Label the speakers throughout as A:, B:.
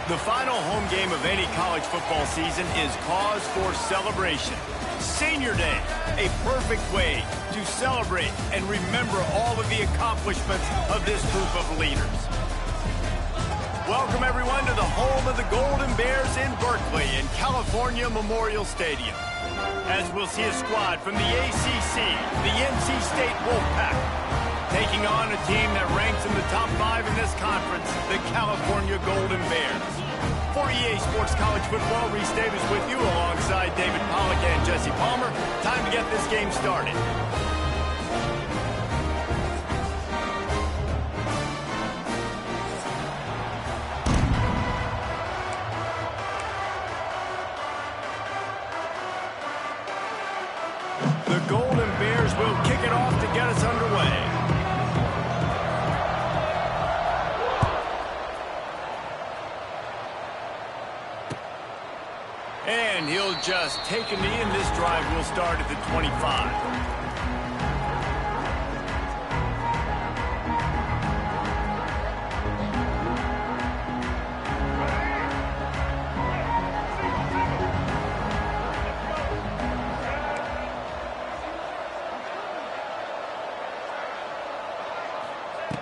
A: The final home game of any college football season is cause for celebration. Senior Day, a perfect way to celebrate and remember all of the accomplishments of this group of leaders. Welcome, everyone, to the home of the Golden Bears in Berkeley in California Memorial Stadium. As we'll see a squad from the ACC, the NC State Wolfpack, taking on a team that ranks in the top 5 in this conference, the California Golden Bears. For EA Sports College Football, Reese Davis with you alongside David Pollack and Jesse Palmer. Time to get this game started. The Golden Bears will kick it off to get us underway. And he'll just take a knee, and this drive will start at the 25.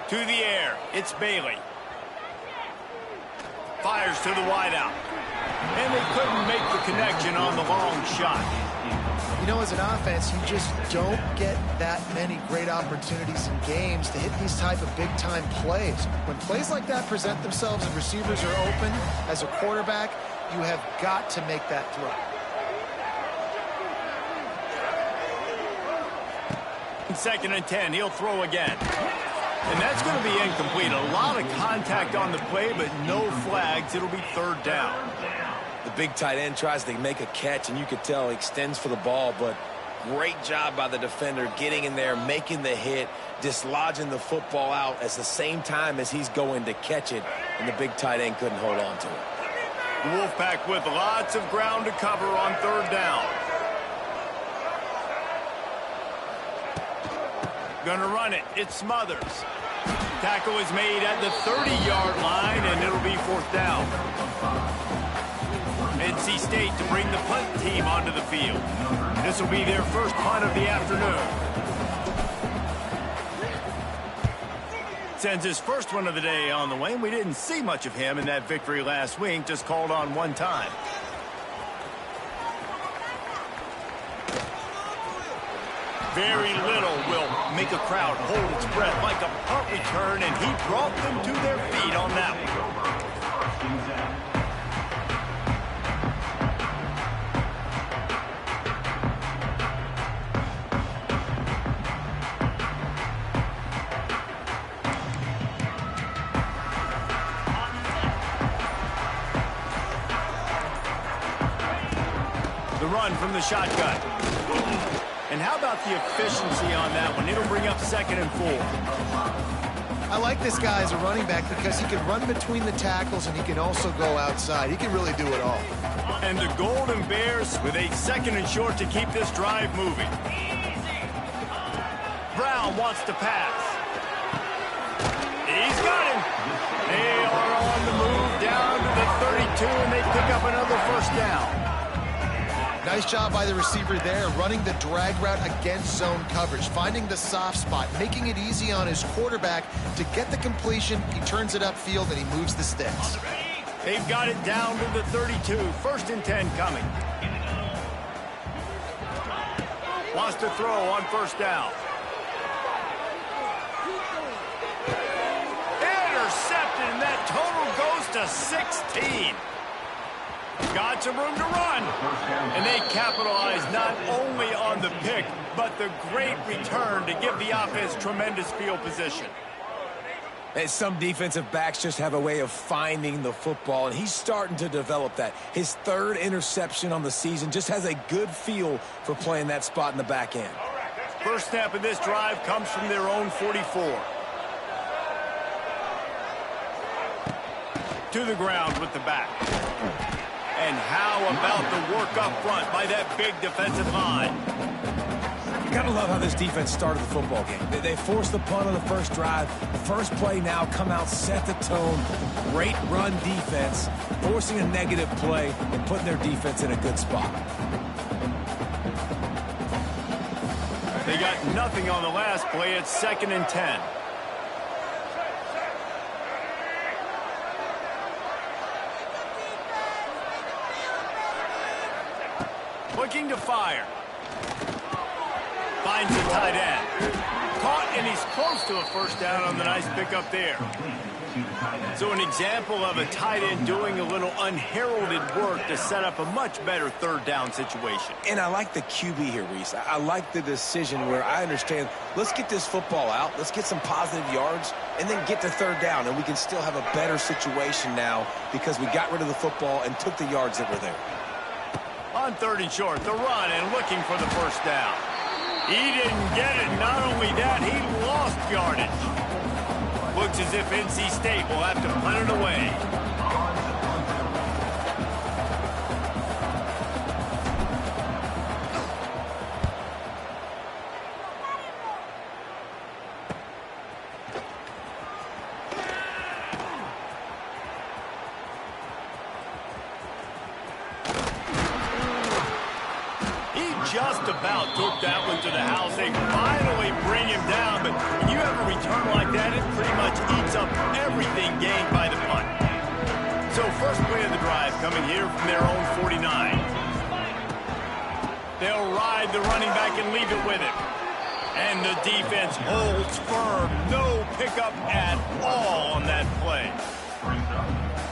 A: To the air, it's Bailey. Fires to the wideout. And they couldn't make the connection on the long shot.
B: You know, as an offense, you just don't get that many great opportunities in games to hit these type of big-time plays. When plays like that present themselves and receivers are open, as a quarterback, you have got to make that throw.
A: Second and 10, he'll throw again. And that's going to be incomplete. A lot of contact on the play, but no flags. It'll be third down.
C: The big tight end tries to make a catch, and you could tell he extends for the ball, but great job by the defender getting in there, making the hit, dislodging the football out at the same time as he's going to catch it, and the big tight end couldn't hold on to it.
A: The Wolfpack with lots of ground to cover on third down. Gonna run it. It's Smothers. Tackle is made at the 30-yard line, and it'll be fourth down. NC State to bring the punt team onto the field. This will be their first punt of the afternoon. Sends his first one of the day on the way, and we didn't see much of him in that victory last week, just called on one time. Very little will make a crowd hold its breath like a punt return, and he brought them to their feet on that one. The run from the shotgun. And how about the efficiency on that one? It'll bring up 2nd and 4.
B: I like this guy as a running back because he can run between the tackles and he can also go outside. He can really do it all.
A: And the Golden Bears with a 2nd and short to keep this drive moving. Brown wants to pass. He's got him. They are on the move down to the 32, and they pick up another first down.
B: Nice job by the receiver there, running the drag route against zone coverage, finding the soft spot, making it easy on his quarterback to get the completion. He turns it upfield, and he moves the sticks.
A: They've got it down to the 32. 1st and 10 coming. Wants to throw on first down. Intercepted, and that total goes to 16. Got some room to run. And they capitalize not only on the pick, but the great return to give the offense tremendous field position.
C: And some defensive backs just have a way of finding the football, and he's starting to develop that. His 3rd interception on the season, just has a good feel for playing that spot in the back end.
A: First snap of this drive comes from their own 44. To the ground with the back. And how about the work up front by that big defensive line?
C: gotta love how this defense started the football game. They forced the punt on the first drive. First play now, come out, set the tone. Great run defense, forcing a negative play and putting their defense in a good spot.
A: They got nothing on the last play. It's 2nd and 10. Looking to fire. Finds the tight end. Caught, and he's close to a first down on the nice pickup there. So an example of a tight end doing a little unheralded work to set up a much better 3rd down situation.
C: And I like the QB here, Reese. I like the decision where I understand, let's get this football out, let's get some positive yards, and then get to 3rd down, and we can still have a better situation now because we got rid of the football and took the yards that were there.
A: On 3rd and short, the run and looking for the first down. He didn't get it. Not only that, he lost yardage. Looks as if NC State will have to punt it away. Just about took that one to the house. They finally bring him down, but when you have a return like that, it pretty much eats up everything gained by the punt. So first play of the drive coming here from their own 49. They'll ride the running back and leave it with him. And the defense holds firm. No pickup at all on that play.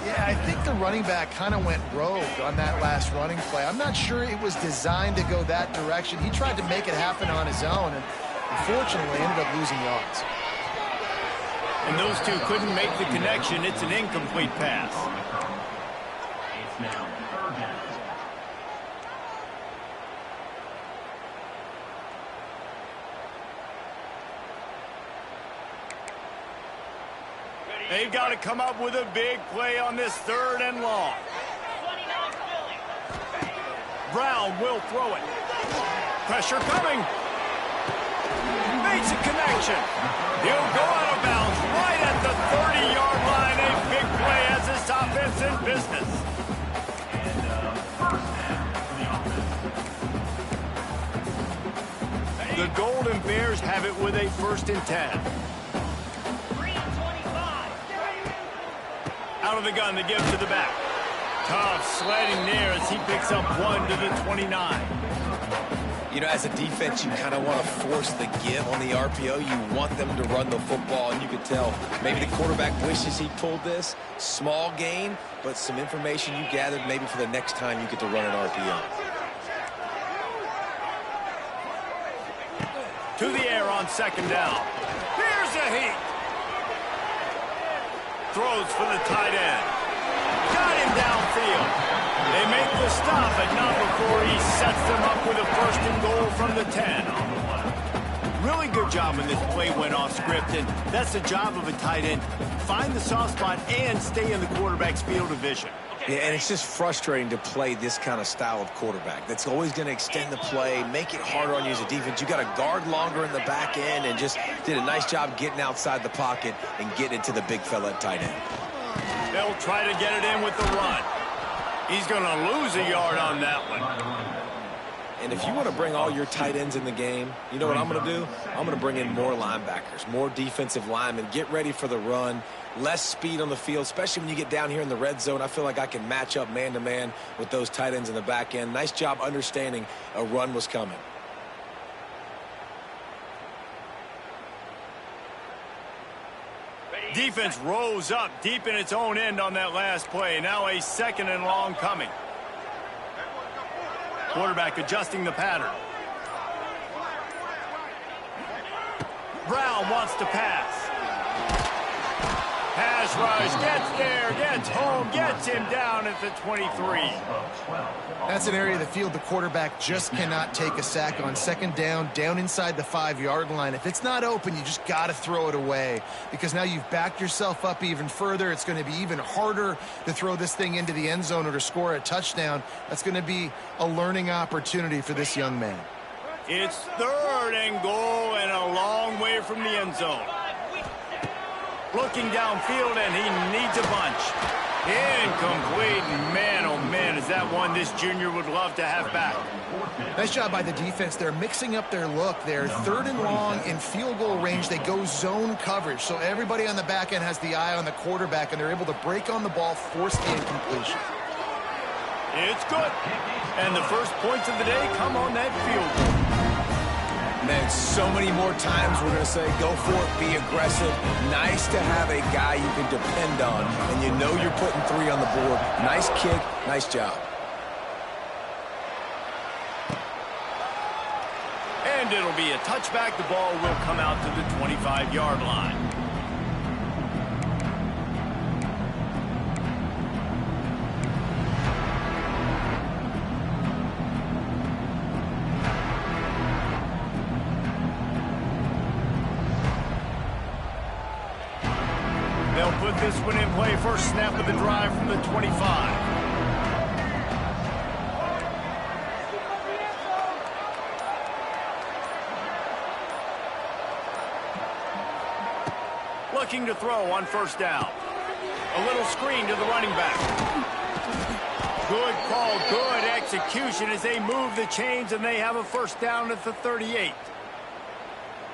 B: Yeah, I think the running back kind of went rogue on that last running play. I'm not sure it was designed to go that direction. He tried to make it happen on his own, and unfortunately ended up losing yards.
A: And those two couldn't make the connection. It's an incomplete pass. They've got to come up with a big play on this 3rd and long. Brown will throw it. Pressure coming. Makes a connection. He'll go out of bounds right at the 30-yard line. A big play as this offense in business. The Golden Bears have it with a 1st and 10. Out of the gun to give to the back. Tough sledding there as he picks up 1 to the 29.
C: You know, as a defense, you kind of want to force the give on the RPO. You want them to run the football, and you could tell maybe the quarterback wishes he pulled this. Small gain, but some information you gathered maybe for the next time you get to run an RPO.
A: To the air on 2nd down. Here's a heat. Throws for the tight end. Got him downfield. They make the stop, but not before he sets them up with a 1st and goal from the 10. Really good job when this play went off script, and that's the job of a tight end. Find the soft spot and stay in the quarterback's field of vision.
C: Yeah, and it's just frustrating to play this kind of style of quarterback. That's always going to extend the play, make it harder on you as a defense. You got to guard longer in the back end, and just did a nice job getting outside the pocket and getting it to the big fella at tight end.
A: They'll try to get it in with the run. He's going to lose a yard on that one.
C: And if you want to bring all your tight ends in the game, you know what I'm going to do? I'm going to bring in more linebackers, more defensive linemen, get ready for the run, less speed on the field, especially when you get down here in the red zone. I feel like I can match up man-to-man with those tight ends in the back end. Nice job understanding a run was coming.
A: Defense rose up deep in its own end on that last play. Now a 2nd and long coming. Quarterback adjusting the pattern. Brown wants to pass. Pass rush, gets there, gets home, gets him down at the 23.
B: That's an area of the field the quarterback just cannot take a sack on. 2nd down, down inside the 5-yard line. If it's not open, you just got to throw it away, because now you've backed yourself up even further. It's going to be even harder to throw this thing into the end zone or to score a touchdown. That's going to be a learning opportunity for this young man.
A: It's 3rd and goal and a long way from the end zone. Looking downfield, and he needs a bunch. Incomplete. Man, oh man, is that one this junior would love to have back.
B: Nice job by the defense. They're mixing up their look. They're 3rd and long in field goal range. They go zone coverage, so everybody on the back end has the eye on the quarterback, and they're able to break on the ball, force the incompletion.
A: It's good. And the first points of the day come on that field goal.
C: Man, so many more times we're going to say, go for it, be aggressive. Nice to have a guy you can depend on, and you know you're putting 3 on the board. Nice kick, nice job.
A: And it'll be a touchback. The ball will come out to the 25-yard line. They'll put this one in play. First snap of the drive from the 25. Looking to throw on first down. A little screen to the running back. Good call, good execution as they move the chains, and they have a first down at the 38.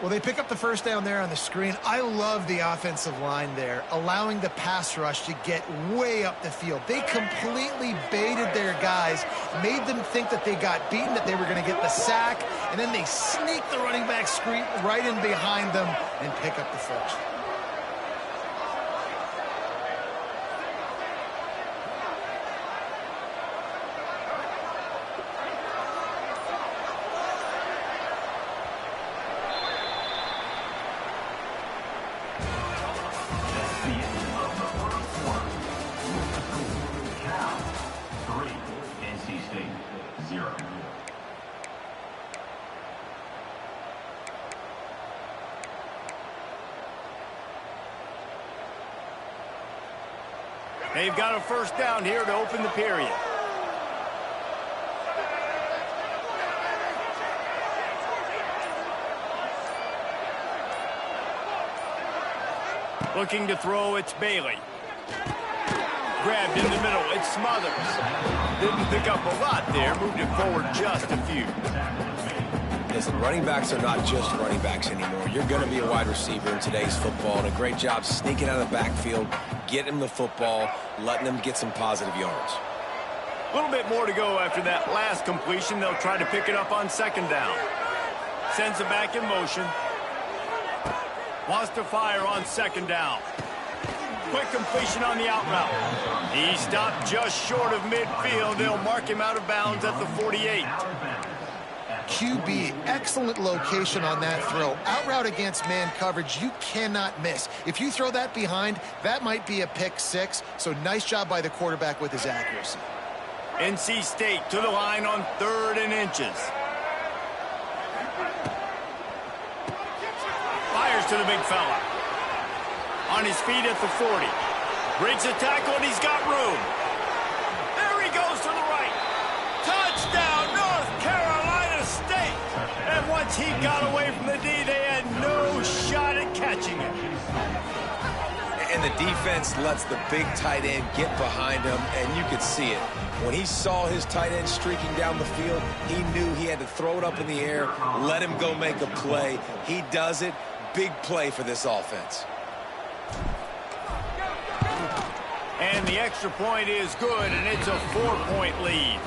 B: Well, they pick up the first down there on the screen. I love the offensive line there, allowing the pass rush to get way up the field. They completely baited their guys, made them think that they got beaten, that they were going to get the sack, and then they sneak the running back screen right in behind them and pick up the first.
A: They've got a first down here to open the period. Looking to throw, it's Bailey. Grabbed in the middle, it's Smothers. Didn't pick up a lot there, moved it forward just a few.
C: Listen, running backs are not just running backs anymore. You're going to be a wide receiver in today's football, and a great job sneaking out of the backfield, getting them the football, letting them get some positive yards.
A: A little bit more to go after that last completion. They'll try to pick it up on second down. Sends it back in motion. Wants to fire on second down. Quick completion on the out route. He stopped just short of midfield. They'll mark him out of bounds at the 48.
B: QB, excellent location on that throw. Out route against man coverage, you cannot miss. If you throw that behind, that might be a pick 6. So nice job by the quarterback with his accuracy.
A: NC State to the line on 3rd and inches. Fires to the big fella. On his feet at the 40. Breaks the tackle, and he's got room. There he goes to the right. Touchdown, North Carolina State. And once he got away from the D, they had no shot at catching him.
C: And the defense lets the big tight end get behind him, and you could see it. When he saw his tight end streaking down the field, he knew he had to throw it up in the air, let him go make a play. He does it. Big play for this offense.
A: And the extra point is good, and it's a 4-point lead.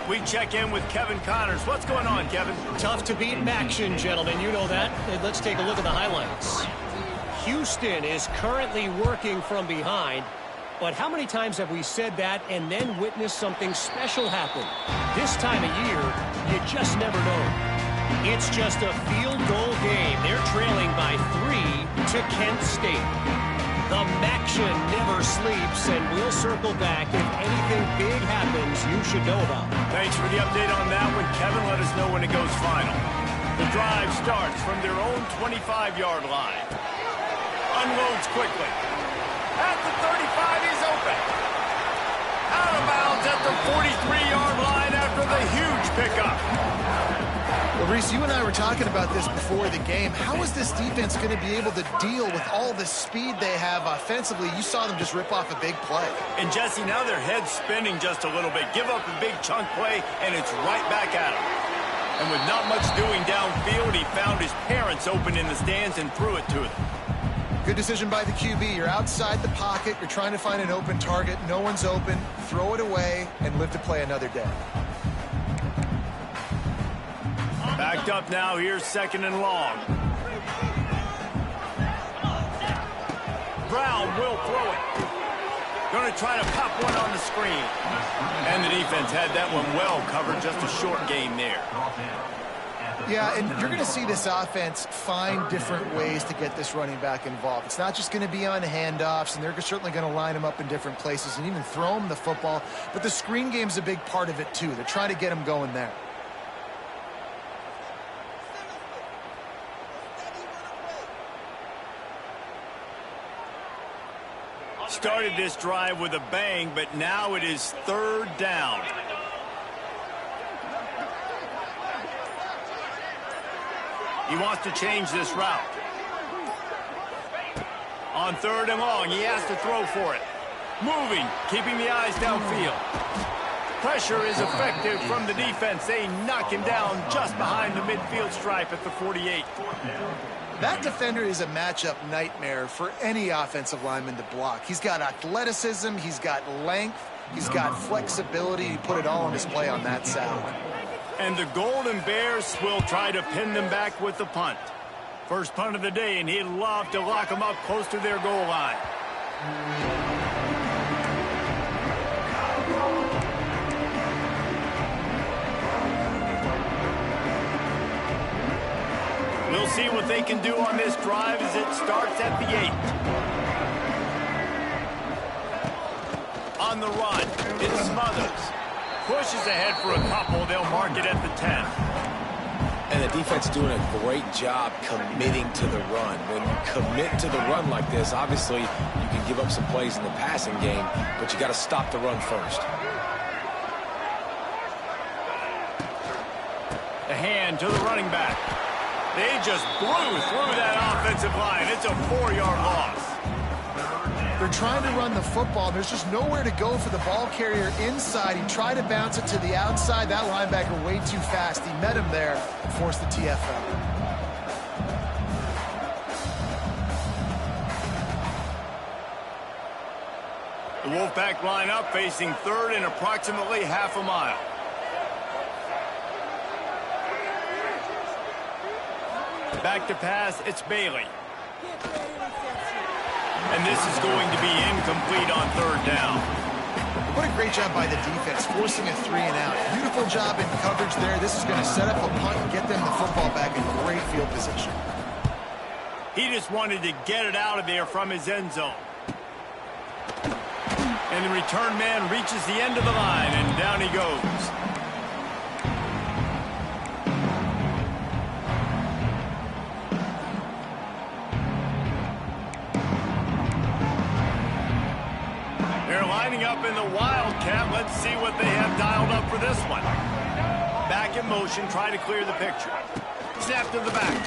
A: We check in with Kevin Connors. What's going on, Kevin?
D: Tough to beat in action, gentlemen. You know that. And let's take a look at the highlights. Houston is currently working from behind. But how many times have we said that and then witnessed something special happen? This time of year, you just never know. It's just a field goal game. They're trailing by 3 to Kent State. The Maction never sleeps, and we'll circle back if anything big happens you should know about.
A: Thanks for the update on that one, Kevin. Let us know when it goes final. The drive starts from their own 25-yard line. Unloads quickly. At the 35, he's open. Out of bounds at the 43-yard line after the huge pickup.
B: Well, Brees, you and I were talking about this before the game. How is this defense going to be able to deal with all the speed they have offensively? You saw them just rip off a big play.
A: And Jesse, now their head's spinning just a little bit. Give up a big chunk play, and it's right back at him. And with not much doing downfield, he found his parents open in the stands and threw it to them.
B: Good decision by the QB. You're outside the pocket. You're trying to find an open target. No one's open. Throw it away and live to play another day.
A: Backed up now. Here's 2nd and long. Brown will throw it. Going to try to pop one on the screen. And the defense had that one well covered. Just a short game there.
B: Yeah, and you're going to see this offense find different ways to get this running back involved. It's not just going to be on handoffs, and they're certainly going to line him up in different places and even throw him the football. But the screen game's a big part of it, too. They're trying to get him going there.
A: Started this drive with a bang, but now it is 3rd down. He wants to change this route. On 3rd and long, he has to throw for it. Moving, keeping the eyes downfield. Pressure is effective from the defense. They knock him down just behind the midfield stripe at the 48.
B: That defender is a matchup nightmare for any offensive lineman to block. He's got athleticism, he's got length, he's got flexibility. He put it all on display on that side.
A: And the Golden Bears will try to pin them back with the punt. First punt of the day, and he'd love to lock them up close to their goal line. We'll see what they can do on this drive as it starts at the 8. On the run, it Smothers. Pushes ahead for a couple. They'll mark it at the 10.
C: And the defense doing a great job committing to the run. When you commit to the run like this, obviously you can give up some plays in the passing game, but you got to stop the run first.
A: The hand to the running back. They just blew through that offensive line. It's a 4-yard loss.
B: They're trying to run the football. There's just nowhere to go for the ball carrier inside. He tried to bounce it to the outside. That linebacker way too fast. He met him there and forced the TFL.
A: The Wolfpack line up facing 3rd and approximately half a mile. Back to pass, it's Bailey. And this is going to be incomplete on 3rd down.
B: What a great job by the defense, forcing a 3 and out. Beautiful job in coverage there. This is going to set up a punt and get them the football back in great field position.
A: He just wanted to get it out of there from his end zone. And the return man reaches the end of the line, and down he goes. Lining up in the Wildcat. Let's see what they have dialed up for this one. Back in motion, try to clear the picture. Snap to the back.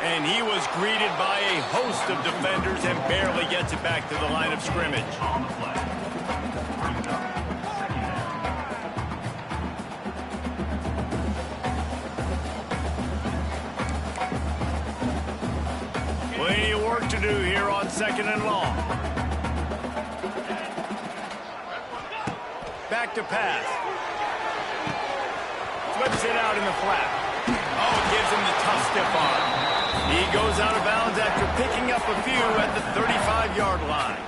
A: And he was greeted by a host of defenders and barely gets it back to the line of scrimmage. Plenty of work to do here on 2nd and long. Back to pass. Flips it out in the flat. Oh, it gives him the tough stiff arm. He goes out of bounds after picking up a few at the 35-yard line.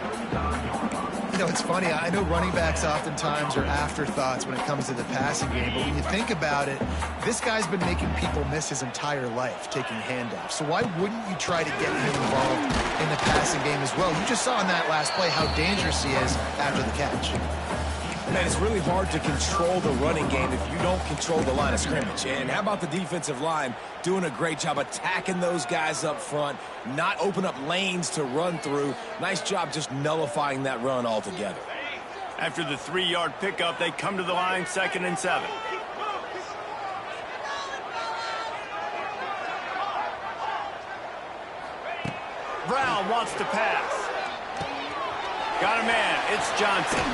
B: You know, it's funny. I know running backs oftentimes are afterthoughts when it comes to the passing game, but when you think about it, this guy's been making people miss his entire life taking handoffs. So why wouldn't you try to get him involved in the passing game as well? You just saw in that last play how dangerous he is after the catch.
C: Man, it's really hard to control the running game if you don't control the line of scrimmage. And how about the defensive line doing a great job attacking those guys up front, not open up lanes to run through. Nice job just nullifying that run altogether.
A: After the 3-yard pickup, they come to the line 2nd and 7. Brown wants to pass. Got a man. It's Johnson.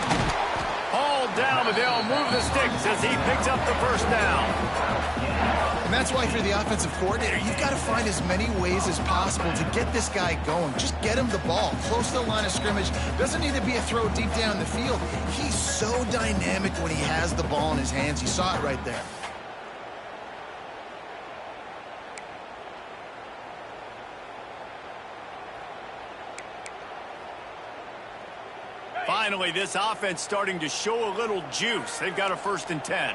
A: Hauled down, but they'll move the sticks as he picks up the first down.
B: And that's why, for the offensive coordinator, you've got to find as many ways as possible to get this guy going. Just get him the ball close to the line of scrimmage. Doesn't need to be a throw deep down the field. He's so dynamic when he has the ball in his hands. You saw it right there.
A: Finally, this offense starting to show a little juice. They've got a 1st and 10.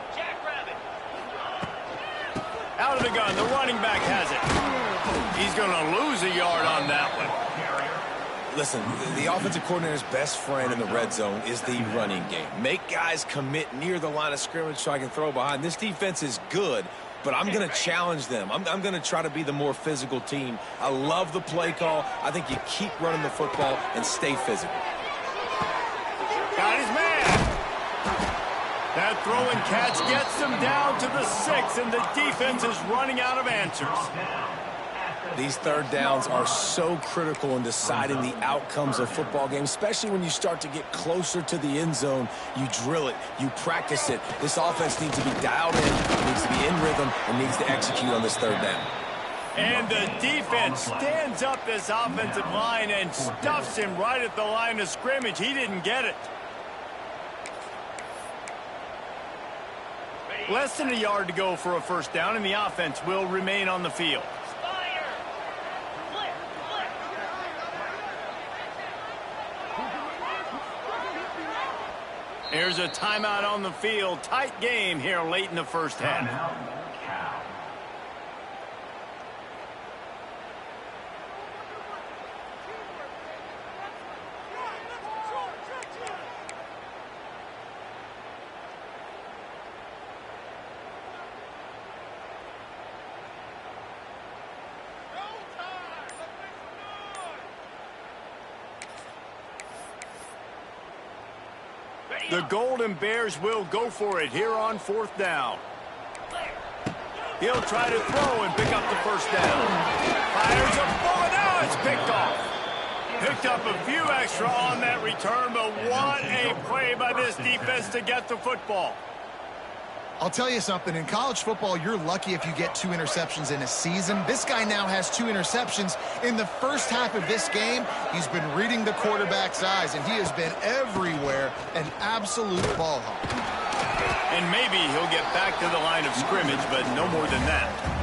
A: Out of the gun, the running back has it. He's going to lose a yard on that one.
C: Listen, the offensive coordinator's best friend in the red zone is the running game. Make guys commit near the line of scrimmage so I can throw behind. This defense is good, but I'm going to challenge them. I'm going to try to be the more physical team. I love the play call. I think you keep running the football and stay physical.
A: Got his man. That throw and catch gets them down to the 6, and the defense is running out of answers.
C: These 3rd downs are so critical in deciding the outcomes of football games, especially when you start to get closer to the end zone. You drill it, you practice it. This offense needs to be dialed in, needs to be in rhythm, and needs to execute on this 3rd down.
A: And the defense stands up this offensive line and stuffs him right at the line of scrimmage. He didn't get it. Less than a yard to go for a 1st down, and the offense will remain on the field. Here's a timeout on the field. Tight game here late in the 1st half. The Golden Bears will go for it here on 4th down. He'll try to throw and pick up the 1st down. Fires a bullet. Now it's picked off. Picked up a few extra on that return, but what a play by this defense to get the football.
B: I'll tell you something. In college football, you're lucky if you get 2 interceptions in a season. This guy now has 2 interceptions. In the 1st half of this game, he's been reading the quarterback's eyes, and he has been everywhere, an absolute ball hawk.
A: And maybe he'll get back to the line of scrimmage, but no more than that.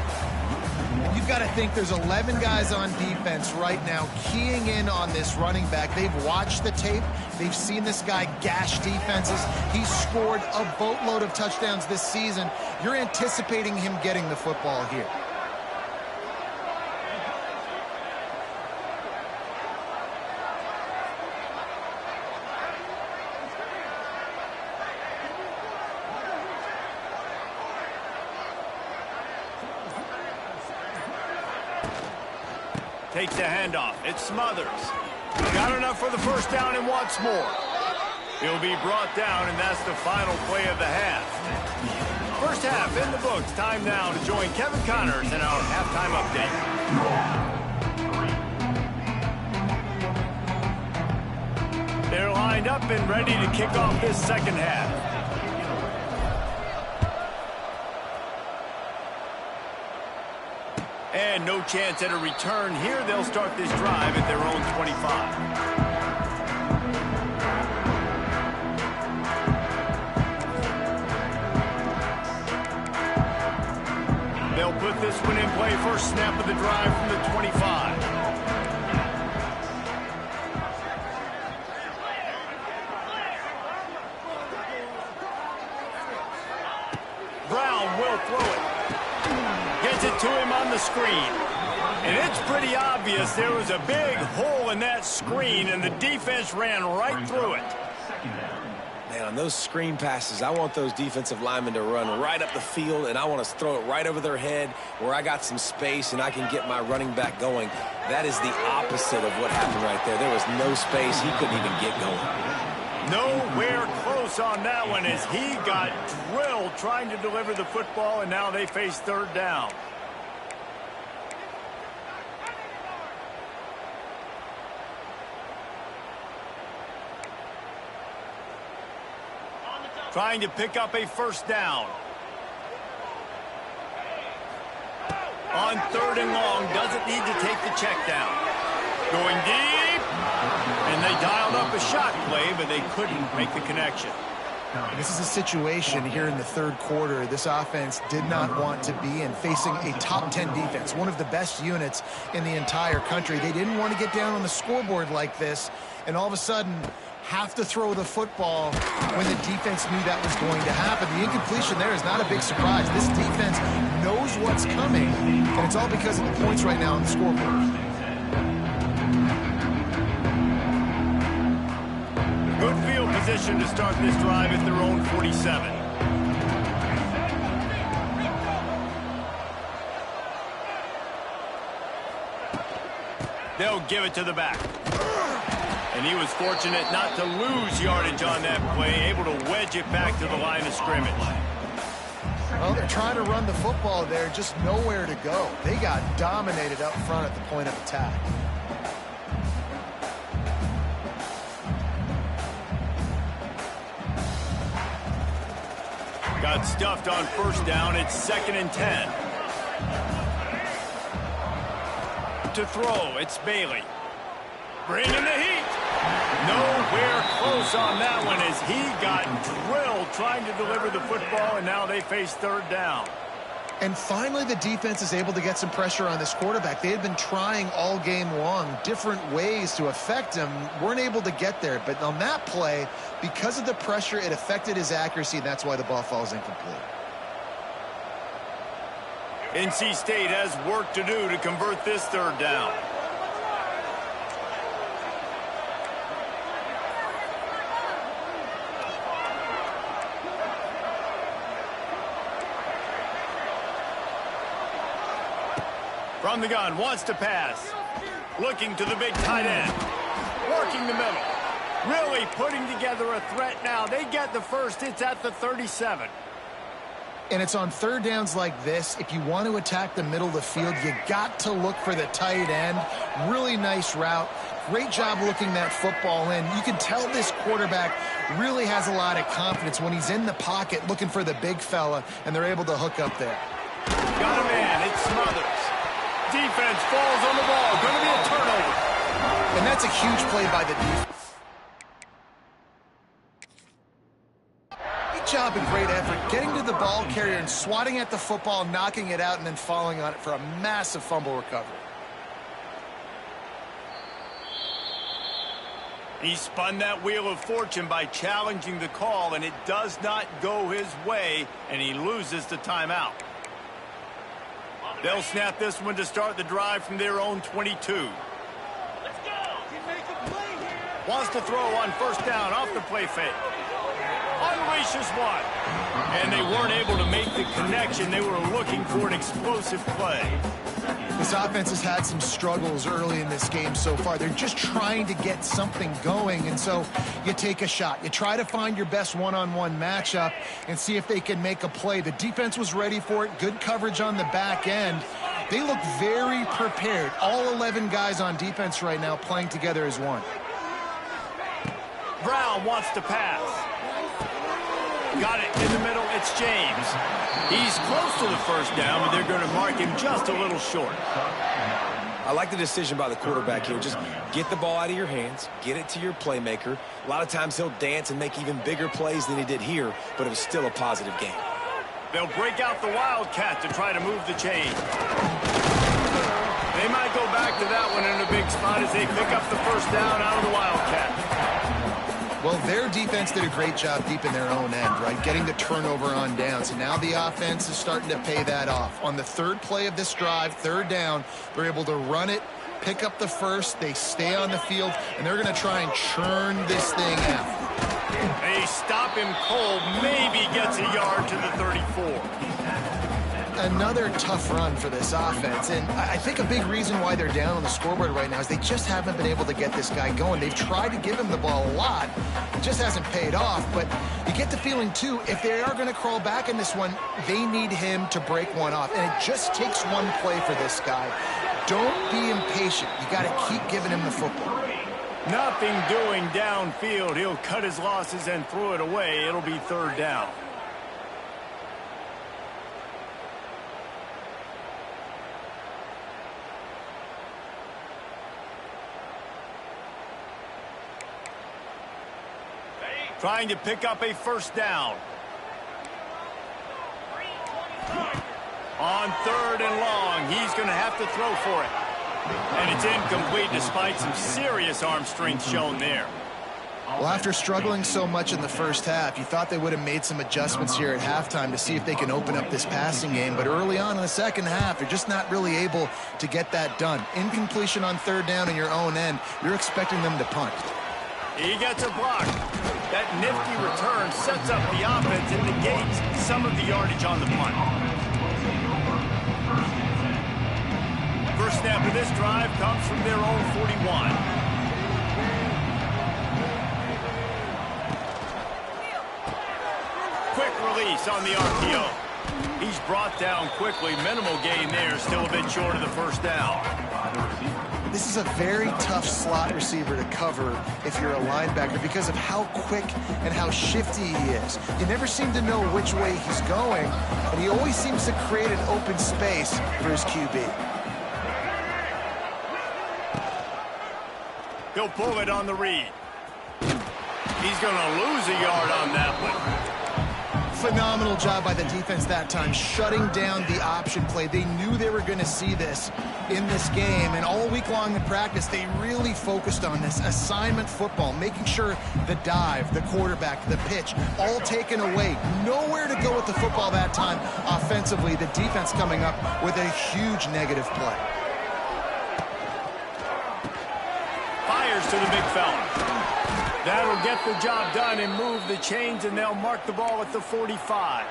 B: You've got to think there's 11 guys on defense right now keying in on this running back. They've watched the tape. They've seen this guy gash defenses. He's scored a boatload of touchdowns this season. You're anticipating him getting the football here.
A: Takes the handoff. It's Smothers. Got enough for the 1st down and wants more. He'll be brought down, and that's the final play of the half. 1st half in the books. Time now to join Kevin Connors in our halftime update. They're lined up and ready to kick off this 2nd half. And no chance at a return here. They'll start this drive at their own 25. They'll put this one in play. First snap of the drive from the 25. Brown will throw it. Gets it to him on the screen. And it's pretty obvious there was a big hole in that screen, and the defense ran right through it.
C: Man, on those screen passes, I want those defensive linemen to run right up the field, and I want to throw it right over their head where I got some space and I can get my running back going. That is the opposite of what happened right there. There was no space. He couldn't even get going.
A: Nowhere close on that one as he got drilled trying to deliver the football, and now they face third down. Trying to pick up a first down. On third and long, doesn't need to take the check down. Going deep. And they dialed up a shot play, but they couldn't make the connection.
B: This is a situation here in the third quarter this offense did not want to be in, facing a top 10 defense, one of the best units in the entire country. They didn't want to get down on the scoreboard like this, and all of a sudden have to throw the football when the defense knew that was going to happen. The incompletion there is not a big surprise. This defense knows what's coming, and it's all because of the points right now on the scoreboard.
A: Good field position to start this drive at their own 47. They'll give it to the back. And he was fortunate not to lose yardage on that play, able to wedge it back to the line of scrimmage.
B: Well, they're trying to run the football there, just nowhere to go. They got dominated up front at the point of attack.
A: Got stuffed on first down. It's 2nd and 10. To throw, it's Bailey. Bringing the heat. Nowhere close on that one as he got drilled trying to deliver the football, and now they face third down.
B: And finally, the defense is able to get some pressure on this quarterback. They had been trying all game long different ways to affect him, weren't able to get there. But on that play, because of the pressure, it affected his accuracy, and that's why the ball falls incomplete.
A: NC State has work to do to convert this third down. From the gun, wants to pass. Looking to the big tight end. Working the middle. Really putting together a threat now. They get the first. It's at the 37.
B: And it's on third downs like this. If you want to attack the middle of the field, you got to look for the tight end. Really nice route. Great job looking that football in. You can tell this quarterback really has a lot of confidence when he's in the pocket looking for the big fella, and they're able to hook up there.
A: Got a man. It's Smothers. Defense falls on the ball. Going to be a turnover.
B: And that's a huge play by the defense. Great job and great effort getting to the ball carrier and swatting at the football, knocking it out, and then falling on it for a massive fumble recovery.
A: He spun that wheel of fortune by challenging the call, and it does not go his way, and he loses the timeout. They'll snap this one to start the drive from their own 22. Let's go. Wants to throw on first down off the play fake. Unleashes one. And they weren't able to make the connection. They were looking for an explosive play.
B: This offense has had some struggles early in this game so far. They're just trying to get something going, and so you take a shot. You try to find your best one-on-one matchup and see if they can make a play. The defense was ready for it. Good coverage on the back end. They look very prepared. All 11 guys on defense right now playing together as one.
A: Brown wants to pass. Got it in the middle. It's James. He's close to the first down, but they're going to mark him just a little short.
C: I like the decision by the quarterback here. Just get the ball out of your hands, get it to your playmaker. A lot of times he'll dance and make even bigger plays than he did here, but it was still a positive game.
A: They'll break out the Wildcat to try to move the chain. They might go back to that one in a big spot as they pick up the first down out of the Wildcat.
B: Well, their defense did a great job deep in their own end, right? Getting the turnover on downs. And now the offense is starting to pay that off. On the third play of this drive, third down, they're able to run it, pick up the first, they stay on the field, and they're going to try and churn this thing out.
A: They stop him cold, maybe gets a yard to the 34.
B: another tough run for this offense, and I think a big reason why they're down on the scoreboard right now is they just haven't been able to get this guy going. They've tried to give him the ball a lot. It just hasn't paid off, but you get the feeling, too, if they are going to crawl back in this one, they need him to break one off, and it just takes one play for this guy. Don't be impatient. You got to keep giving him the football.
A: Nothing doing downfield. He'll cut his losses and throw it away. It'll be third down. Trying to pick up a first down. On third and long, he's going to have to throw for it. And it's incomplete despite some serious arm strength shown there.
B: Well, after struggling so much in the first half, you thought they would have made some adjustments here at halftime to see if they can open up this passing game. But early on in the second half, they're just not really able to get that done. Incompletion on third down in your own end, you're expecting them to punt.
A: He gets a block. That nifty return sets up the offense and negates some of the yardage on the punt. First snap of this drive comes from their own 41. Quick release on the RPO. He's brought down quickly. Minimal gain there, still a bit short of the first down.
B: This is a very tough slot receiver to cover if you're a linebacker because of how quick and how shifty he is. You never seem to know which way he's going, but he always seems to create an open space for his QB.
A: He'll pull it on the read. He's going to lose a yard on that one.
B: Phenomenal job by the defense that time, shutting down the option play. They knew they were going to see this in this game, and all week long in practice, they really focused on this assignment football, making sure the dive, the quarterback, the pitch, all taken away. Nowhere to go with the football that time offensively. The defense coming up with a huge negative play.
A: Fires to the big fella. That'll get the job done and move the chains, and they'll mark the ball at the 45.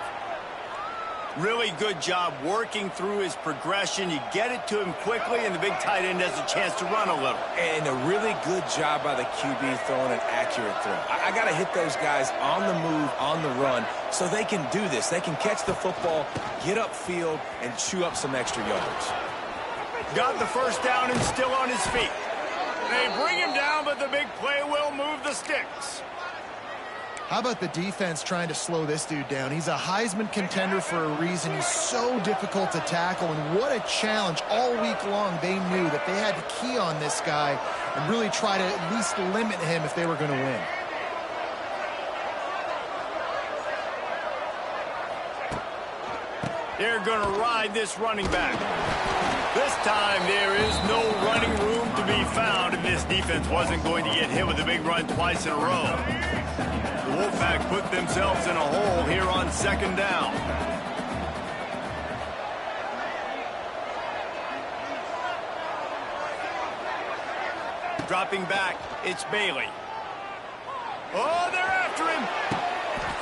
A: Really good job working through his progression. You get it to him quickly, and the big tight end has a chance to run a little.
C: And a really good job by the QB throwing an accurate throw. I got to hit those guys on the move, on the run, so they can do this. They can catch the football, get upfield, and chew up some extra yards.
A: Got the first down and still on his feet. They bring him down, but the big play will move the sticks.
B: How about the defense trying to slow this dude down? He's a Heisman contender for a reason. He's so difficult to tackle, and what a challenge. All week long, they knew that they had to key on this guy and really try to at least limit him if they were going to win.
A: They're going to ride this running back. This time, there is no running room to be found, and this defense wasn't going to get hit with a big run twice in a row. The Wolfpack put themselves in a hole here on second down. Dropping back, it's Bailey. Oh, they're after him.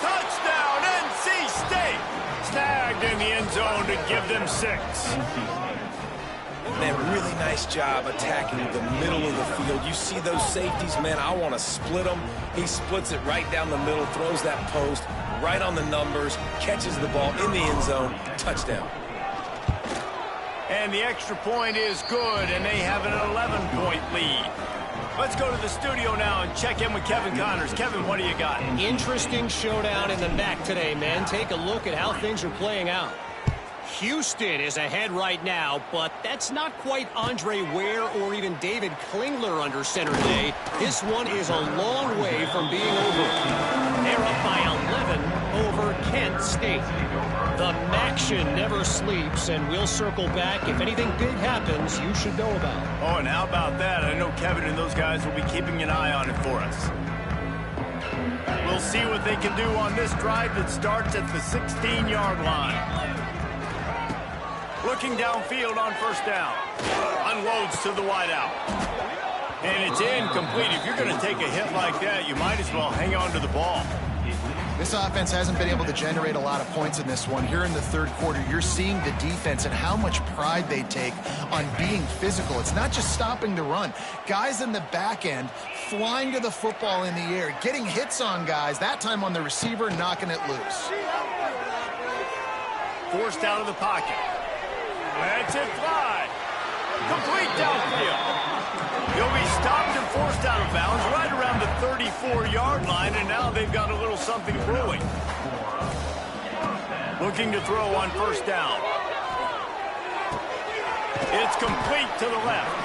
A: Touchdown, NC State. Snagged in the end zone to give them 6.
C: Man, really nice job attacking the middle of the field. You see those safeties, man, I want to split them. He splits it right down the middle, throws that post right on the numbers, catches the ball in the end zone, touchdown.
A: And the extra point is good, and they have an 11-point lead. Let's go to the studio now and check in with Kevin Connors. Kevin, what do you got?
D: Interesting showdown in the MAC today, man. Take a look at how things are playing out. Houston is ahead right now, but that's not quite Andre Ware or even David Klingler under center today. This one is a long way from being over. They're up by 11 over Kent State. The MACtion never sleeps, and we'll circle back. If anything big happens, you should know about it.
A: Oh, and how about that? I know Kevin and those guys will be keeping an eye on it for us. We'll see what they can do on this drive that starts at the 16-yard line. Looking downfield on first down. Unloads to the wideout. And it's incomplete. If you're going to take a hit like that, you might as well hang on to the ball.
B: This offense hasn't been able to generate a lot of points in this one. Here in the third quarter, you're seeing the defense and how much pride they take on being physical. It's not just stopping the run. Guys in the back end flying to the football in the air, getting hits on guys, that time on the receiver, knocking it loose.
A: Forced out of the pocket. Lets it fly. Complete downfield. He'll be stopped and forced out of bounds right around the 34-yard line, and now they've got a little something brewing. Looking to throw on first down. It's complete to the left.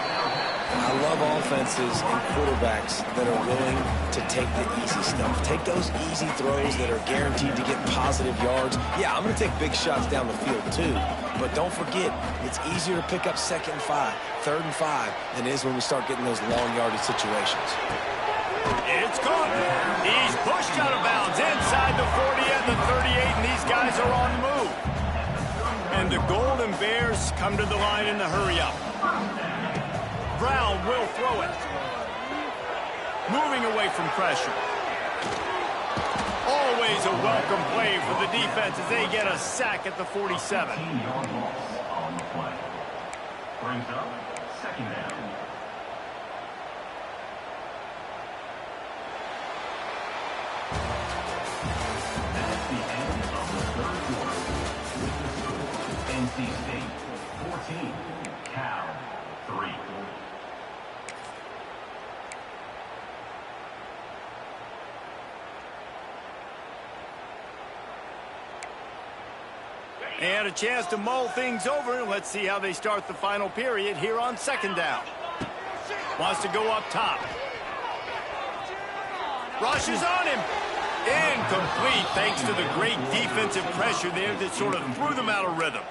C: I love offenses and quarterbacks that are willing to take the easy stuff. Take those easy throws that are guaranteed to get positive yards. Yeah, I'm going to take big shots down the field too. But don't forget, it's easier to pick up 2nd and 5, 3rd and 5 than it is when we start getting those long yardage situations.
A: It's caught. He's pushed out of bounds inside the 40 and the 38, and these guys are on the move. And the Golden Bears come to the line in the hurry-up. Brown will throw it. Moving away from pressure. Always a welcome play for the defense as they get a sack at the 47.
E: Brings up 2nd down. That's the end of the third quarter. With the score, NC State 14, Cal 3.
A: And a chance to mull things over. Let's see how they start the final period here on 2nd down. Wants to go up top. Rushes on him. Incomplete thanks to the great defensive pressure there that sort of threw them out of rhythm.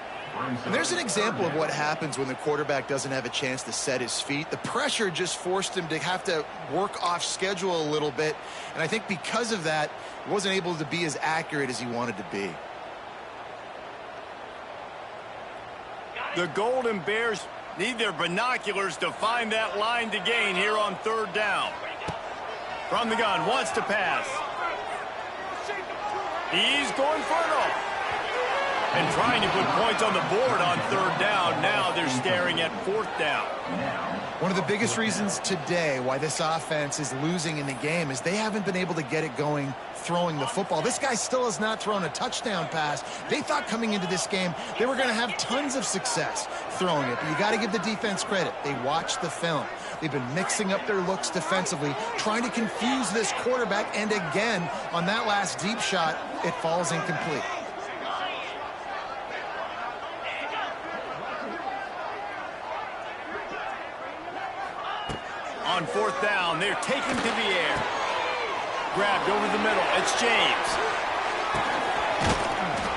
B: And there's an example of what happens when the quarterback doesn't have a chance to set his feet. The pressure just forced him to have to work off schedule a little bit. And I think because of that, he wasn't able to be as accurate as he wanted to be.
A: The Golden Bears need their binoculars to find that line to gain here on 3rd down. From the gun, wants to pass. He's going for it all. And trying to put points on the board on 3rd down. Now they're staring at 4th down.
B: One of the biggest reasons today why this offense is losing in the game is they haven't been able to get it going throwing the football. This guy still has not thrown a touchdown pass. They thought coming into this game they were going to have tons of success throwing it. But you got to give the defense credit. They watched the film. They've been mixing up their looks defensively, trying to confuse this quarterback. And again, on that last deep shot, it falls incomplete.
A: On 4th down, they're taken to the air. Grabbed over the middle. It's James.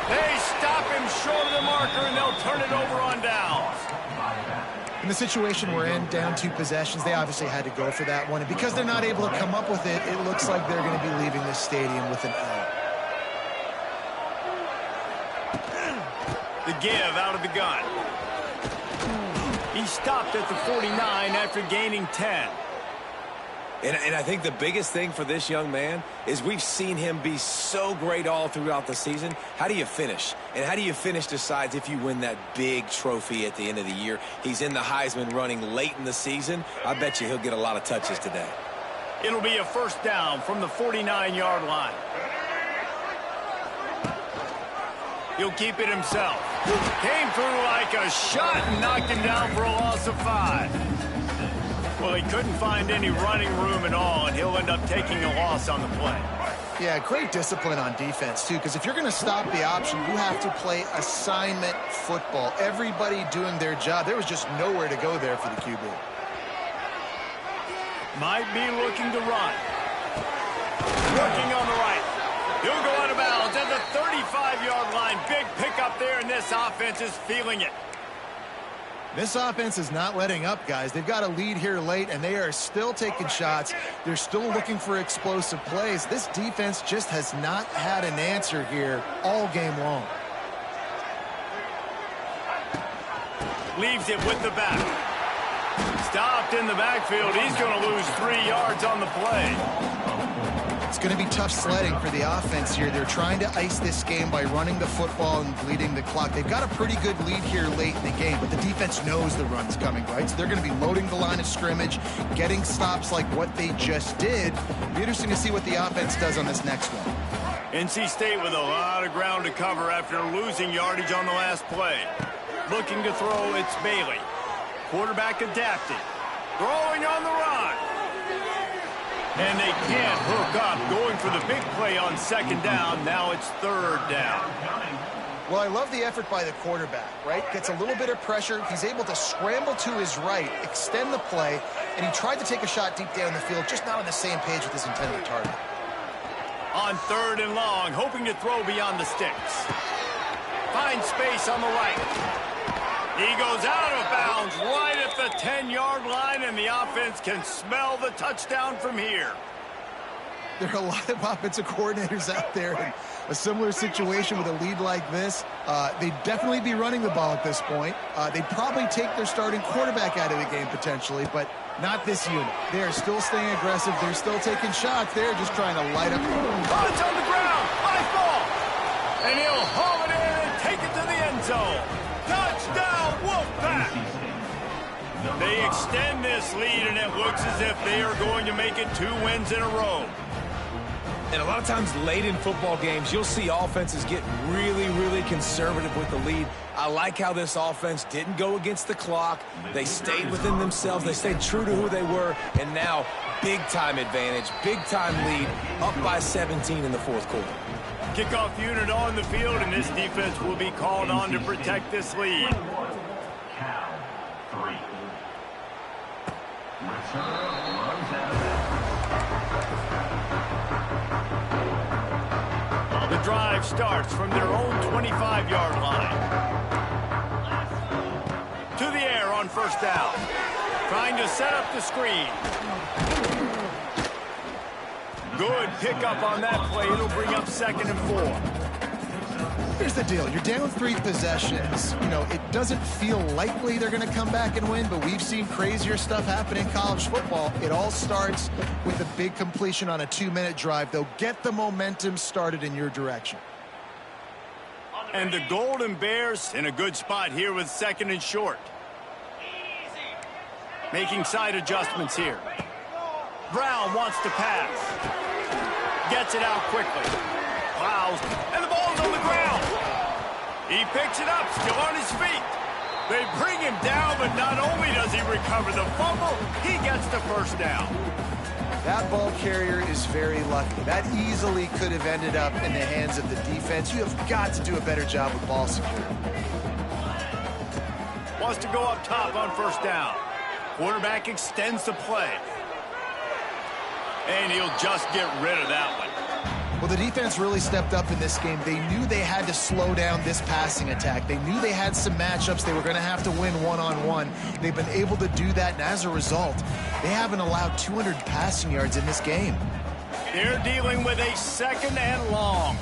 A: They stop him short of the marker, and they'll turn it over on downs.
B: In the situation we're in, down 2 possessions, they obviously had to go for that one. And because they're not able to come up with it, it looks like they're going to be leaving this stadium with an L.
A: The give out of the gun. He stopped at the 49 after gaining 10.
C: And I think the biggest thing for this young man is we've seen him be so great all throughout the season. How do you finish? And how do you finish decides if you win that big trophy at the end of the year. He's in the Heisman running late in the season. I bet you he'll get a lot of touches today.
A: It'll be a 1st down from the 49-yard line. He'll keep it himself. Came through like a shot and knocked him down for a loss of 5. Well, he couldn't find any running room at all, and he'll end up taking a loss on the play.
B: Yeah, great discipline on defense, too, because if you're going to stop the option, you have to play assignment football. Everybody doing their job. There was just nowhere to go there for the QB.
A: Might be looking to run. Working on the right. He'll go out of bounds at the 35-yard line. Big pickup there, and this offense is feeling it.
B: This offense is not letting up, guys. They've got a lead here late, and they are still taking shots. They're still looking for explosive plays. This defense just has not had an answer here all game long.
A: Leaves it with the back. Stopped in the backfield. He's going to lose 3 yards on the play.
B: It's going to be tough sledding for the offense here. They're trying to ice this game by running the football and bleeding the clock. They've got a pretty good lead here late in the game, but the defense knows the run's coming, right? So they're going to be loading the line of scrimmage, getting stops like what they just did. It'll be interesting to see what the offense does on this next one.
A: NC State with a lot of ground to cover after losing yardage on the last play. Looking to throw, it's Bailey. Quarterback adapting. Throwing on the run. And they can't hook up. Going for the big play on second down. Now it's third down.
B: Well, I love the effort by the quarterback, right? Gets a little bit of pressure. He's able to scramble to his right, extend the play, and he tried to take a shot deep down the field, just not on the same page with his intended target.
A: On third and long, hoping to throw beyond the sticks. Finds space on the right. He goes out of bounds right at the 10-yard line, and the offense can smell the touchdown from here.
B: There are a lot of offensive coordinators out there in a similar situation with a lead like this. They'd definitely be running the ball at this point. They'd probably take their starting quarterback out of the game potentially, but not this unit. They're still staying aggressive. They're still taking shots. They're just trying to light up.
A: Oh, it's on the ground. High ball. And he'll haul it in and take it to the end zone. Touchdown, Wolfpack! They extend this lead, and it looks as if they are going to make it 2 wins in a row.
C: And a lot of times late in football games, you'll see offenses get really, really conservative with the lead. I like how this offense didn't go against the clock. They stayed within themselves. They stayed true to who they were. And now, big-time advantage, big-time lead, up by 17 in the fourth quarter.
A: Kickoff unit on the field, and this defense will be called on to protect this lead.
E: Cal 3. Return runs out of
A: The drive starts from their own 25-yard line. To the air on first down. Trying to set up the screen. Good pickup on that play. It'll bring up 2nd and 4.
B: Here's the deal. You're down 3 possessions. You know, it doesn't feel likely they're going to come back and win, but we've seen crazier stuff happen in college football. It all starts with a big completion on a 2-minute drive. They'll get the momentum started in your direction.
A: And the Golden Bears in a good spot here with 2nd and short. Making side adjustments here. Brown wants to pass. Gets it out quickly. Plows, and the ball's on the ground. He picks it up, still on his feet. They bring him down, but not only does he recover the fumble, he gets the first down.
B: That ball carrier is very lucky. That easily could have ended up in the hands of the defense. You have got to do a better job with ball security.
A: Wants to go up top on first down. Quarterback extends the play. And he'll just get rid of that one.
B: Well, the defense really stepped up in this game. They knew they had to slow down this passing attack. They knew they had some matchups they were going to have to win one-on-one. They've been able to do that, and as a result, they haven't allowed 200 passing yards in this game.
A: They're dealing with a 2nd and long.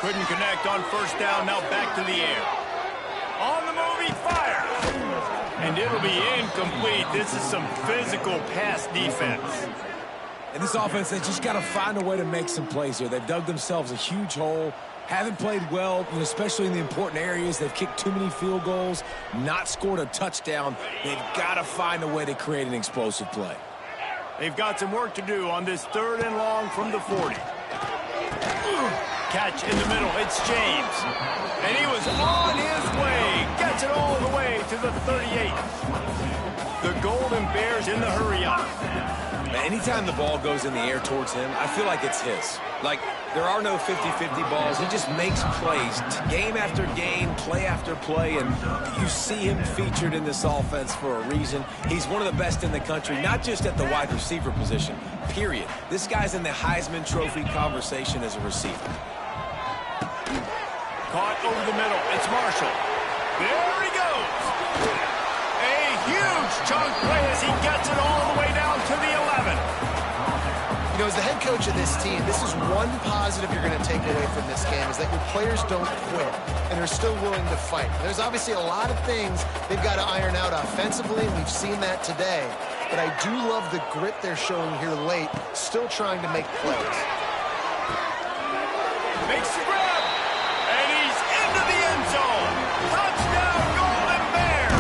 A: Couldn't connect on first down, now back to the air. On the move, he fires. And it'll be incomplete. This is some physical pass defense.
C: And this offense, they just got to find a way to make some plays here. They've dug themselves a huge hole, haven't played well, especially in the important areas. They've kicked too many field goals, not scored a touchdown. They've got to find a way to create an explosive play.
A: They've got some work to do on this 3rd and long from the 40. Catch in the middle. It's James. And he was on his way. Gets it all the way to the 38. The Golden Bears in the hurry up.
C: Anytime the ball goes in the air towards him, I feel like it's his. Like, there are no 50-50 balls. He just makes plays, game after game, play after play, and you see him featured in this offense for a reason. He's one of the best in the country, not just at the wide receiver position, period. This guy's in the Heisman Trophy conversation as a receiver.
A: Caught over the middle. It's Marshall. There he goes. A huge chunk play as he gets it all the way down to the 11.
B: You know, as the head coach of this team, this is one positive you're going to take away from this game, is that your players don't quit, and they're still willing to fight. There's obviously a lot of things they've got to iron out offensively, and we've seen that today. but I do love the grit they're showing here late, still trying to make plays.
A: Makes the grab, and he's into the end zone. Touchdown, Golden Bears!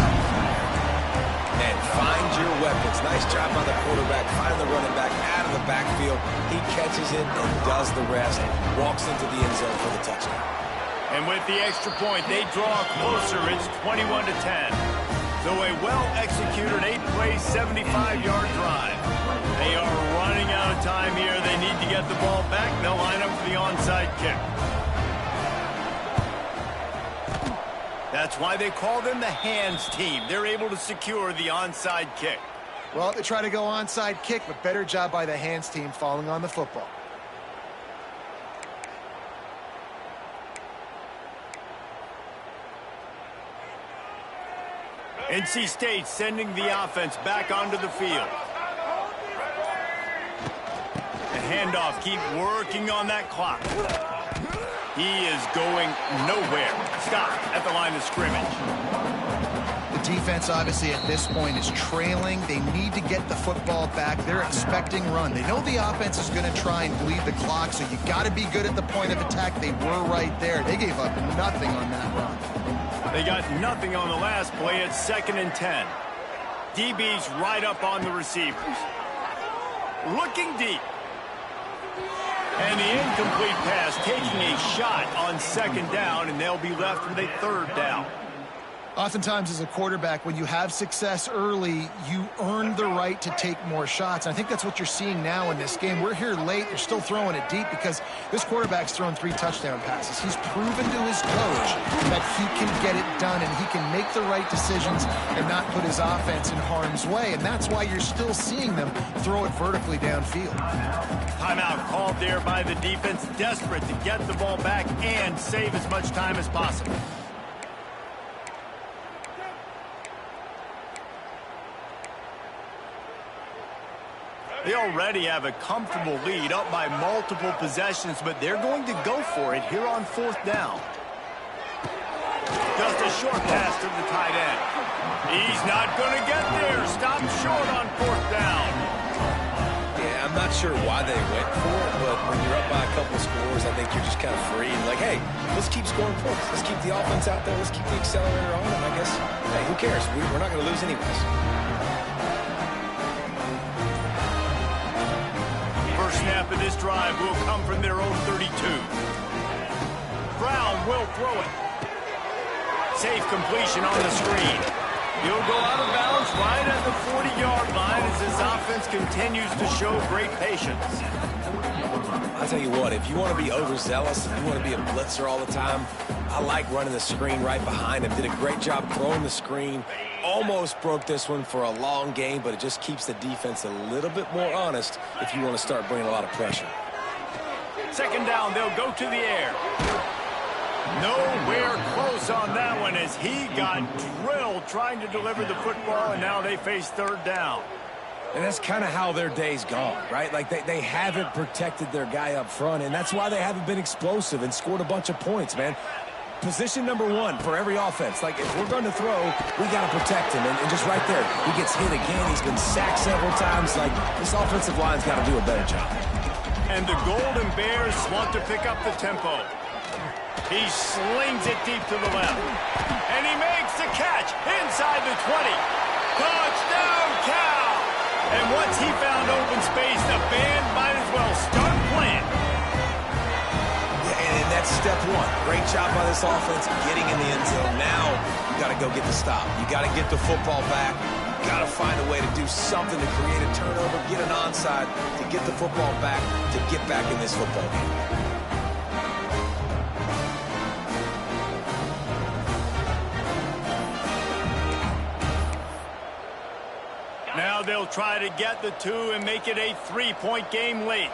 C: And find your weapons. Nice job by the quarterback. Find the running back out of the backfield. He catches it and does the rest. Walks into the end zone for the touchdown.
A: And with the extra point, they draw closer. It's 21-10. So a well-executed 8-play, 75-yard drive. They are running out of time here. They need to get the ball back. They'll line up for the onside kick. That's why they call them the hands team. They're able to secure the onside kick.
B: Well, they try to go onside kick, but better job by the hands team falling on the football.
A: NC State sending the offense back onto the field. The handoff, keep working on that clock. He is going nowhere. Stop at the line of scrimmage.
B: The defense, obviously, at this point is trailing. They need to get the football back. They're expecting run. They know the offense is going to try and bleed the clock, so you got to be good at the point of attack. They were right there. They gave up nothing on that run.
A: They got nothing on the last play. It's 2nd and 10. DB's right up on the receivers. Looking deep. And the incomplete pass taking a shot on 2nd down, and they'll be left with a 3rd down.
B: Oftentimes as a quarterback, when you have success early, you earn the right to take more shots. And I think that's what you're seeing now in this game. We're here late. They're still throwing it deep because this quarterback's thrown 3 touchdown passes. He's proven to his coach that he can get it done and he can make the right decisions and not put his offense in harm's way. And that's why you're still seeing them throw it vertically downfield.
A: Timeout called there by the defense, desperate to get the ball back and save as much time as possible. They already have a comfortable lead, up by multiple possessions, but they're going to go for it here on 4th down. Just a short pass to the tight end. He's not going to get there. Stop short on 4th down.
C: Yeah, I'm not sure why they went for it, but when you're up by a couple scores, I think you're just kind of free and like, hey, let's keep scoring points. Let's keep the offense out there. Let's keep the accelerator on, and I guess, hey, who cares? We're not going to lose anyways.
A: Snap of this drive will come from their own 32. Brown will throw it. Safe completion on the screen. He'll go out of bounds right at the 40-yard line as his offense continues to show great patience.
C: I'll tell you what, if you want to be overzealous, if you want to be a blitzer all the time, I like running the screen right behind him. Did a great job throwing the screen. Almost broke this one for a long game, but it just keeps the defense a little bit more honest if you want to start bringing a lot of pressure.
A: 2nd down, they'll go to the air. Nowhere close on that one as he got drilled trying to deliver the football, and now they face 3rd down.
C: And that's kind of how their day's gone, right? Like they haven't protected their guy up front, and that's why they haven't been explosive and scored a bunch of points, man. Position number 1 for every offense. Like, if we're going to throw, we got to protect him. And just right there, he gets hit again. He's been sacked several times. Like, this offensive line's got to do a better job.
A: And the Golden Bears want to pick up the tempo. He slings it deep to the left. And he makes the catch inside the 20. Touchdown, Cal! And once he found open space, the band might as well start playing.
C: And that's step 1. Great job by this offense getting in the end zone. Now you got to go get the stop. You got to get the football back. You got to find a way to do something to create a turnover, get an onside, to get the football back, to get back in this football game.
A: Now they'll try to get the 2 and make it a 3-point game late.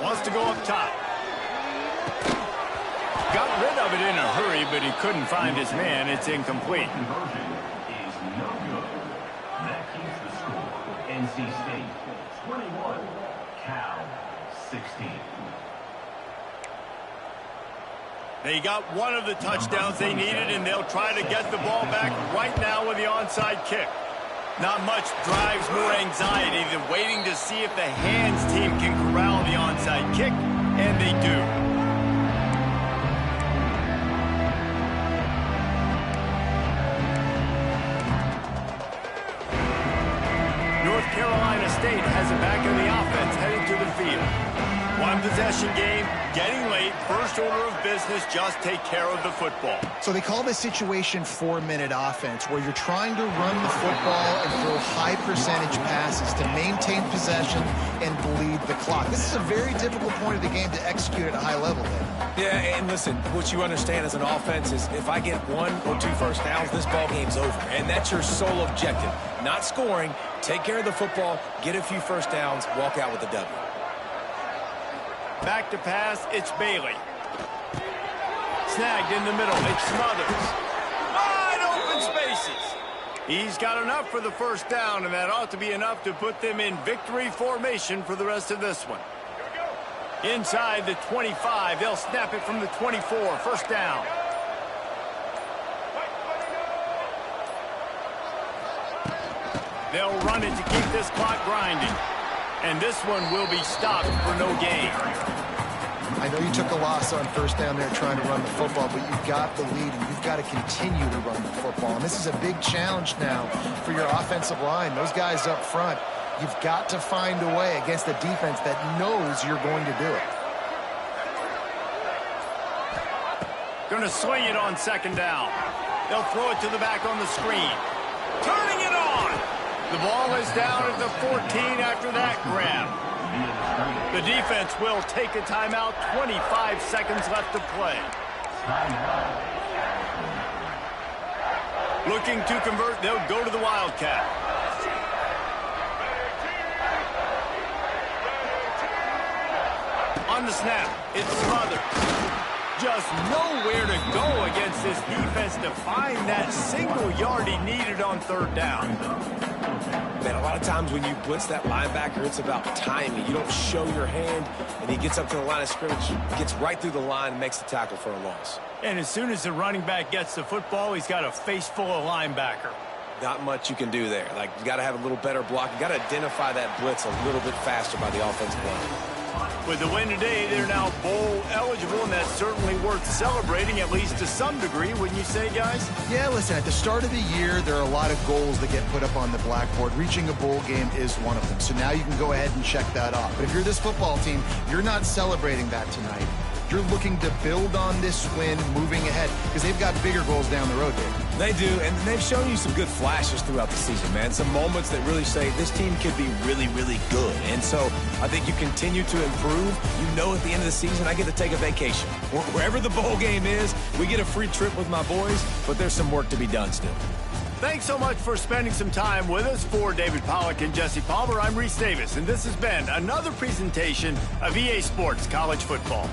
A: Wants to go up top. Got rid of it in a hurry, but he couldn't find his man. It's incomplete.
E: Conversion is no good. That keeps the score. NC State 21, Cal 16.
A: They got one of the touchdowns they needed, and they'll try to get the ball back right now with the onside kick. Not much drives more anxiety than waiting to see if the hands team can corral the onside kick, and they do. North Carolina State has it back in the offense heading to the field. One possession game, getting late, first order of business, just take care of the football.
B: So they call this situation 4-minute offense, where you're trying to run the football and throw high percentage passes to maintain possession and bleed the clock. This is a very difficult point of the game to execute at a high level there.
C: Yeah, and listen, what you understand as an offense is if I get 1 or 2 first downs, this ball game's over. And that's your sole objective. Not scoring, take care of the football, get a few first downs, walk out with a W.
A: Back to pass, it's Bailey. Snagged in the middle, it's Smothers. Wide open spaces. He's got enough for the first down, and that ought to be enough to put them in victory formation for the rest of this one. Inside the 25, they'll snap it from the 24, first down. They'll run it to keep this clock grinding. And this one will be stopped for no gain.
B: I know you took a loss on first down there trying to run the football, but you've got the lead, and you've got to continue to run the football. And this is a big challenge now for your offensive line. Those guys up front, you've got to find a way against a defense that knows you're going to do it.
A: Going to swing it on second down. They'll throw it to the back on the screen. Turning it on. The ball is down at the 14 after that grab. The defense will take a timeout. 25 seconds left to play. Looking to convert, they'll go to the Wildcat. On the snap, it's Smothers. Just nowhere to go against this defense to find that single yard he needed on third down.
C: Man, a lot of times when you blitz that linebacker, it's about timing. You don't show your hand, and he gets up to the line of scrimmage, gets right through the line, and makes the tackle for a loss.
A: And as soon as the running back gets the football, he's got a face full of linebacker.
C: Not much you can do there. Like, you got to have a little better block. You got to identify that blitz a little bit faster by the offensive line.
A: With the win today, they're now bowl eligible, and that's certainly worth celebrating, at least to some degree, wouldn't you say, guys?
B: Yeah, listen, at the start of the year, there are a lot of goals that get put up on the blackboard. Reaching a bowl game is one of them. So now you can go ahead and check that off. But if you're this football team, you're not celebrating that tonight. You're looking to build on this win moving ahead because they've got bigger goals down the road, Dave.
C: They do, and they've shown you some good flashes throughout the season, man. Some moments that really say this team could be really, really good. And so I think you continue to improve. You know at the end of the season, I get to take a vacation. Wherever the bowl game is, we get a free trip with my boys, but there's some work to be done still.
A: Thanks so much for spending some time with us. For David Pollack and Jesse Palmer, I'm Reese Davis, and this has been another presentation of EA Sports College Football.